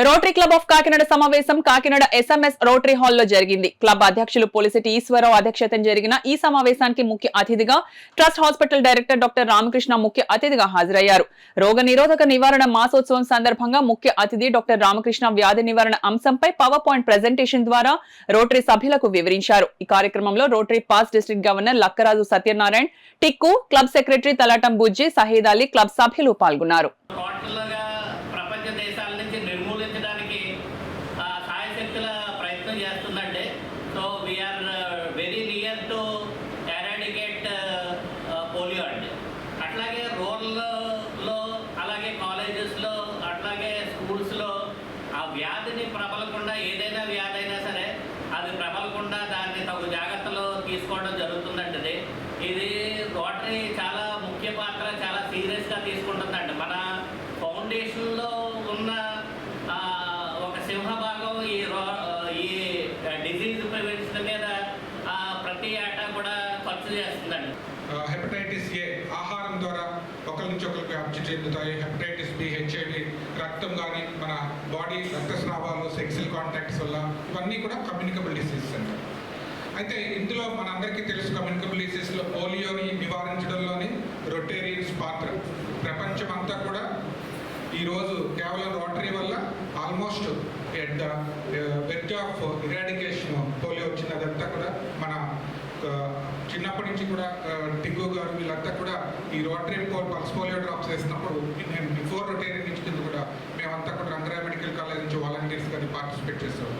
Rotary club of Kakinada సమావేశం Kakinada SMS rotary హాల్లో జరిగింది. క్లబ్ అధ్యక్షులు పులిశెట్టి ఈశ్వరరావు అధ్యక్షతన జరిగిన ఈ సమావేశానికి ముఖ్య అతిథిగా trust hospital director doctor Ramakrishna ముఖ్య అతిథిగా హాజరయ్యారు. రోగ నిరోధక నివారణ మాసోత్సవం సందర్భంగా ముఖ్య అతిథి డాక్టర్ రామకృష్ణ వ్యాధి నివారణ అంశంపై పవర్ పాయింట్ ప్రెజెంటేషన్ ద్వారా రోటరీ సభ్యులకు వివరించారు. ఈ కార్యక్రమంలో Rotary past district governor Lakkaraju Satyanarayana, Tikku, club secretary Talatam Bujji, Sahid Ali, club సభ్యులు పాల్గొన్నారు. నిర్మూలించడానికి సాయశక్తుల ప్రయత్నం చేస్తుందండి. So we are very near to eradicate polio అండి. అట్లాగే రూరల్లో, అలాగే కాలేజెస్లో, అట్లాగే స్కూల్స్లో ఆ వ్యాధిని ప్రబలకుండా, ఏదైనా వ్యాధి అయినా సరే అది ప్రబలకుండా దాన్ని తగు జాగ్రత్తలు తీసుకోవడం జరుగుతుందండి. ఇది రోటరీ చాలా ముఖ్య పాత్ర, చాలా సీరియస్గా తీసుకుంటుందండి. మన ఫౌండేషన్లో ఉన్న ఒక సింహభాగం ఈ డిజీజ్ ప్రివెన్షన్ మీద ప్రతి ఏటా కూడా ఖర్చు చేస్తుందండి. హెపటైటిస్ ఏ ఆహారం ద్వారా ఒకరి నుంచి ఒకరికి వ్యాప్తి చెందుతాయి. హెపటైటిస్ బి, హెచ్ఐవి, రక్తం కానీ మన బాడీ రక్తస్రావాలు, సెక్సువల్ కాంటాక్ట్స్ వల్ల ఇవన్నీ కూడా కమ్యూనికబుల్ డిసీజెస్ అంటారు. అయితే ఇందులో మనందరికీ తెలుసు, కమ్యూనికబుల్ డిసీజ్లో పోలియోని నివారించడంలోని రొటేరియన్స్ పాత్ర. ప్రపంచం అంతా కూడా ఈరోజు కేవలం రోటరీ వల్ల almost at the verge of eradication polio వచ్చినదంతా కూడా మన చిన్నప్పటి నుంచి కూడా టిగ్గు గారు వీళ్ళంతా కూడా ఈ రోటరీ పల్స్ పోలియో డ్రాప్స్ వేసినప్పుడు నేను బిఫోర్ రొటేరియన్ నుంచి కింద కూడా మేమంతా కూడా రంగరాయ మెడికల్ కాలేజ్ నుంచి వాలంటీర్స్ కానీ పార్టిసిపేట్ చేస్తాం.